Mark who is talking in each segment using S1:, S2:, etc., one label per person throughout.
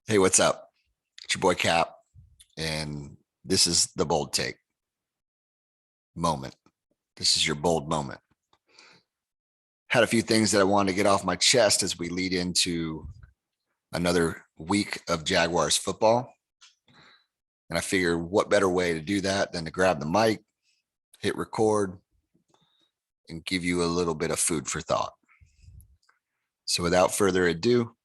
S1: Hey, what's up? It's your boy Cap, and this is the bold take moment. This is your bold moment. Had a few things that I wanted to get off my chest as we lead into another week of Jaguars football. And I figure what better way to do that than to grab the mic, hit record, and give you a little bit of food for thought. So without further ado,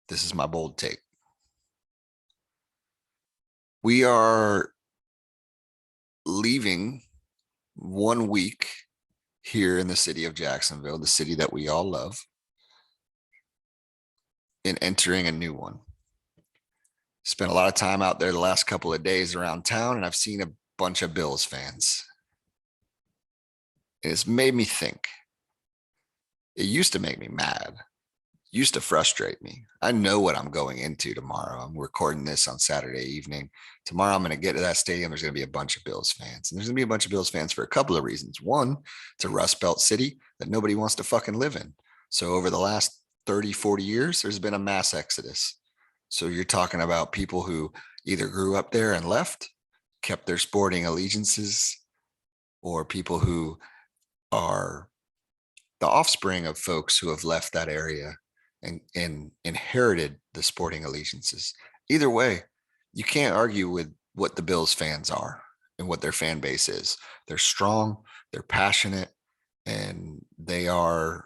S1: this is my bold take. We are leaving 1 week here in the city of Jacksonville, the city that we all love, and entering a new one. Spent a lot of time out there the last couple of days around town, and I've seen a bunch of Bills fans. And it's made me think. It used to make me mad, used to frustrate me. I know what I'm going into tomorrow. I'm recording this on Saturday evening. Tomorrow, I'm going to get to that stadium. There's going to be a bunch of Bills fans. And there's going to be a bunch of Bills fans for a couple of reasons. One, it's a Rust Belt city that nobody wants to fucking live in. So over the last 30, 40 years, there's been a mass exodus. So you're talking about people who either grew up there and left, kept their sporting allegiances, or people who are the offspring of folks who have left that area and inherited the sporting allegiances. Either way, you can't argue with what the Bills fans are and what their fan base is. They're strong, they're passionate, and they are,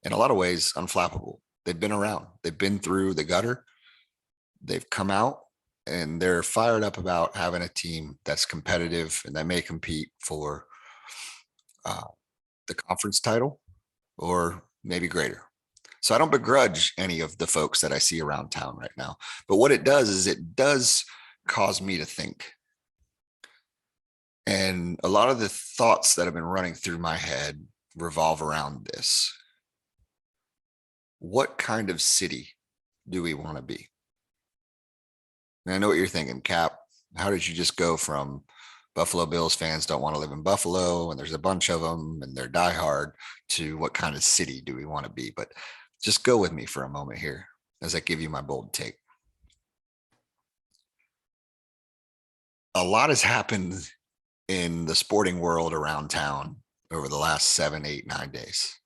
S1: in a lot of ways, unflappable. They've been around, they've been through the gutter, they've come out, and they're fired up about having a team that's competitive and that may compete for uh, the conference title or maybe greater. So I don't begrudge any of the folks that I see around town right now. But what it does is it does cause me to think. And a lot of the thoughts that have been running through my head revolve around this. What kind of city do we want to be? And I know what you're thinking, Cap. How did you just go from Buffalo Bills fans don't want to live in Buffalo and there's a bunch of them and they're diehard to what kind of city do we want to be? But just go with me for a moment here as I give you my bold take. A lot has happened in the sporting world around town over the last 7, 8, 9 days.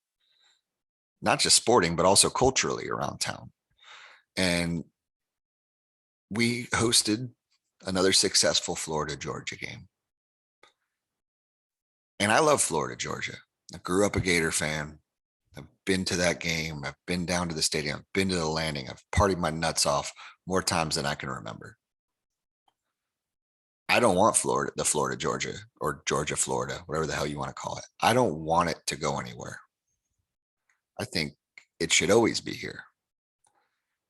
S1: Not just sporting, but also culturally around town. And we hosted another successful Florida Georgia game. And I love Florida Georgia. I grew up a Gator fan. I've been to that game. I've been down to the stadium. I've been to the landing. I've partied my nuts off more times than I can remember. I don't want the Florida Georgia or Georgia Florida, whatever the hell you want to call it. I don't want it to go anywhere. I think it should always be here.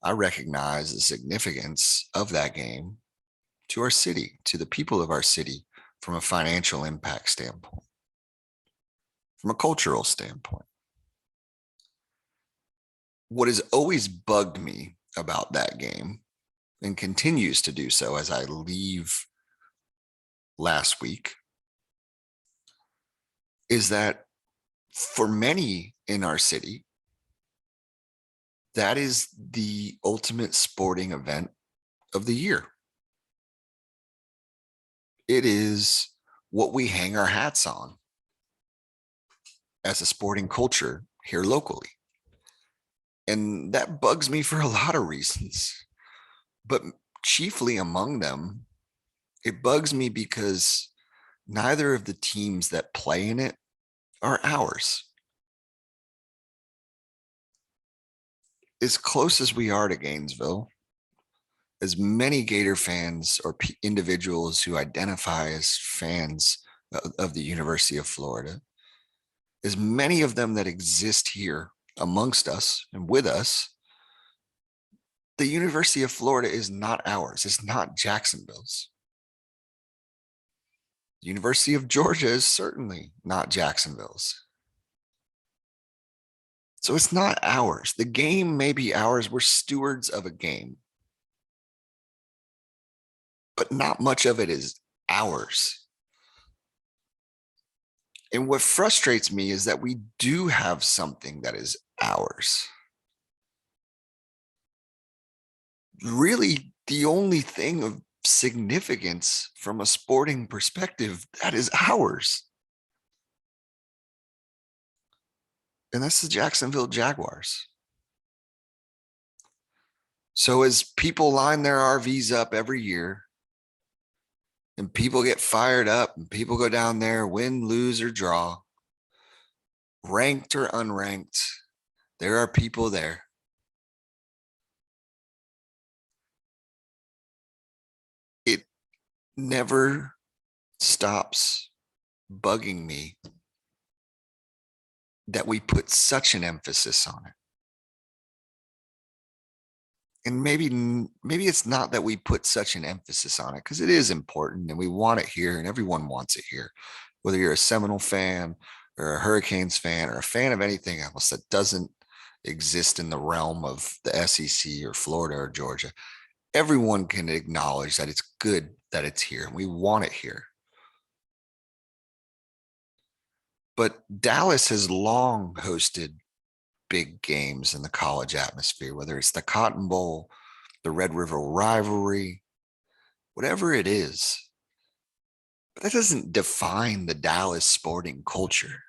S1: I recognize the significance of that game to our city, to the people of our city, from a financial impact standpoint, from a cultural standpoint. What has always bugged me about that game and continues to do so as I leave last week is that for many in our city, that is the ultimate sporting event of the year. It is what we hang our hats on as a sporting culture here locally. And that bugs me for a lot of reasons. But chiefly among them, it bugs me because neither of the teams that play in it are ours. As close as we are to Gainesville, as many Gator fans or individuals who identify as fans of the University of Florida, as many of them that exist here amongst us and with us, the University of Florida is not ours. It's not Jacksonville's. The University of Georgia is certainly not Jacksonville's. So it's not ours. The game may be ours. We're stewards of a game, but not much of it is ours. And what frustrates me is that we do have something that is ours. really the only thing of significance from a sporting perspective that is ours. And that's the Jacksonville Jaguars. So as people line their RVs up every year and people get fired up and people go down there, win, lose, or draw, ranked or unranked, there are people there. It never stops bugging me that we put such an emphasis on it. And maybe it's not that we put such an emphasis on it, because it is important and we want it here and everyone wants it here. Whether you're a Seminole fan or a Hurricanes fan or a fan of anything else that doesn't exist in the realm of the SEC or Florida or Georgia, everyone can acknowledge that it's good that it's here and we want it here. But Dallas has long hosted big games in the college atmosphere, whether it's the Cotton Bowl, the Red River rivalry, whatever it is. But that doesn't define the Dallas sporting culture.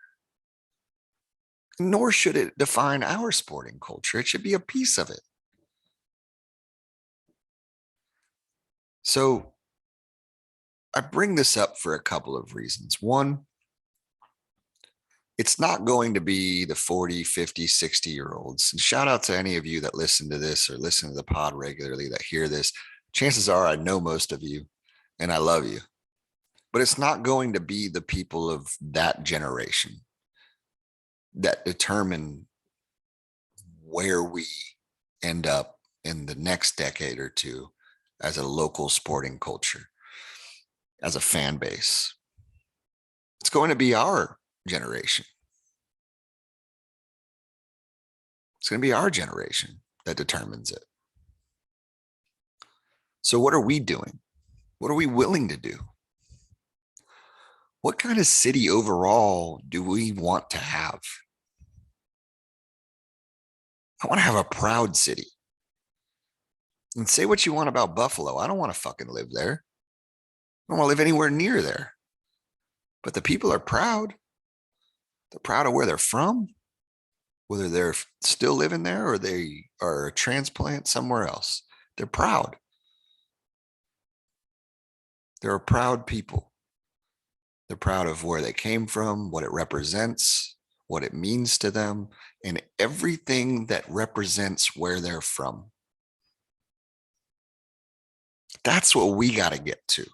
S1: Nor should it define our sporting culture. It should be a piece of it. So I bring this up for a couple of reasons. One, it's not going to be the 40, 50, 60-year-olds. And shout out to any of you that listen to this or listen to the pod regularly that hear this. Chances are I know most of you and I love you. But it's not going to be the people of that generation that determine where we end up in the next decade or two as a local sporting culture, as a fan base. It's going to be our generation. It's going to be our generation that determines it. So what are we doing? What are we willing to do? What kind of city overall do we want to have? I want to have a proud city. And say what you want about Buffalo. I don't want to fucking live there. I don't want to live anywhere near there. But the people are proud. They're proud of where they're from, whether they're still living there or they are a transplant somewhere else. They're proud. They're a proud people. They're proud of where they came from, what it represents, what it means to them, and everything that represents where they're from. That's what we got to get to.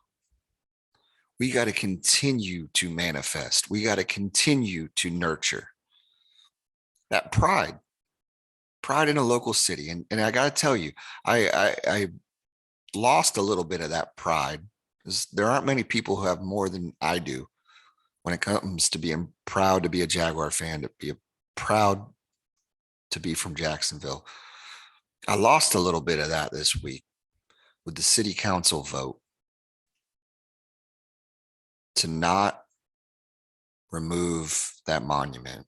S1: We got to continue to manifest. We got to continue to nurture that pride in a local city. And I got to tell you, I lost a little bit of that pride because there aren't many people who have more than I do when it comes to being proud to be a Jaguar fan, to be proud to be from Jacksonville. I lost a little bit of that this week with the city council vote to not remove that monument,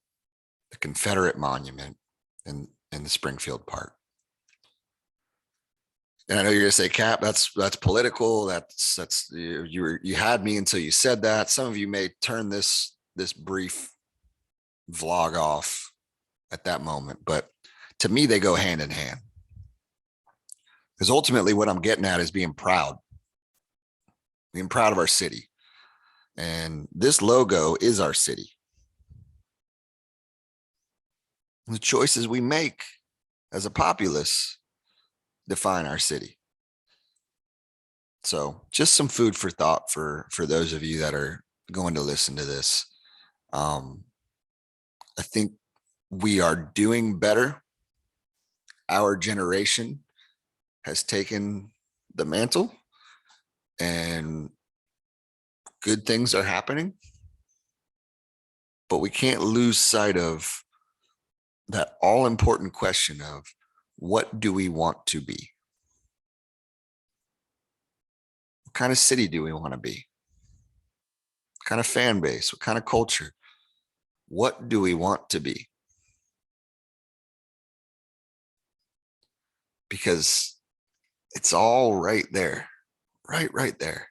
S1: the Confederate monument in the Springfield Park. And I know you're gonna say, Cap, that's political. That's you had me until you said that. Some of you may turn this brief vlog off at that moment, but to me, they go hand in hand. Because ultimately, what I'm getting at is being proud of our city. And this logo is our city. The choices we make as a populace define our city. So just some food for thought for those of you that are going to listen to this. I think we are doing better. Our generation has taken the mantle and good things are happening, but we can't lose sight of that all important question of what do we want to be? What kind of city do we want to be? What kind of fan base? What kind of culture? What do we want to be? Because It's all right there, right there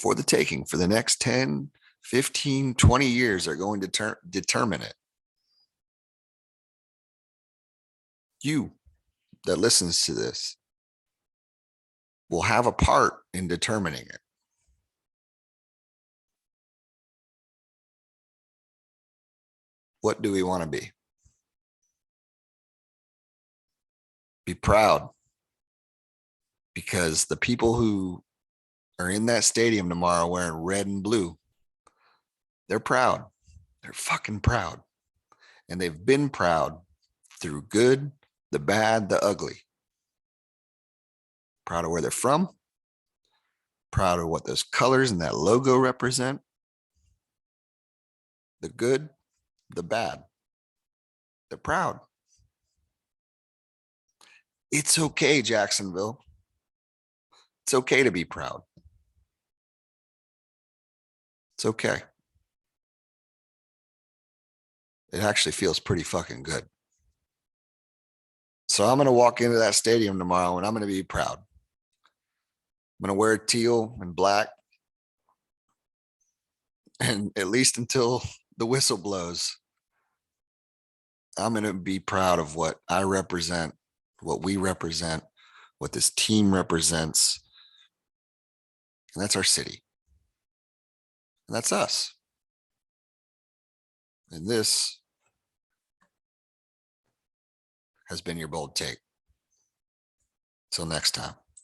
S1: for the taking for the next 10, 15, 20 years are going to determine it. You that listens to this will have a part in determining it. What do we want to be? Be proud, because the people who are in that stadium tomorrow wearing red and blue, they're proud. They're fucking proud. And they've been proud through good, the bad, the ugly. Proud of where they're from, proud of what those colors and that logo represent. The good, the bad. They're proud. It's okay, Jacksonville. It's okay to be proud. It's okay. It actually feels pretty fucking good. So I'm going to walk into that stadium tomorrow and I'm going to be proud. I'm going to wear teal and black. And at least until the whistle blows, I'm going to be proud of what I represent, what we represent, what this team represents. And that's our city. And that's us. And this has been your bold take. Till next time.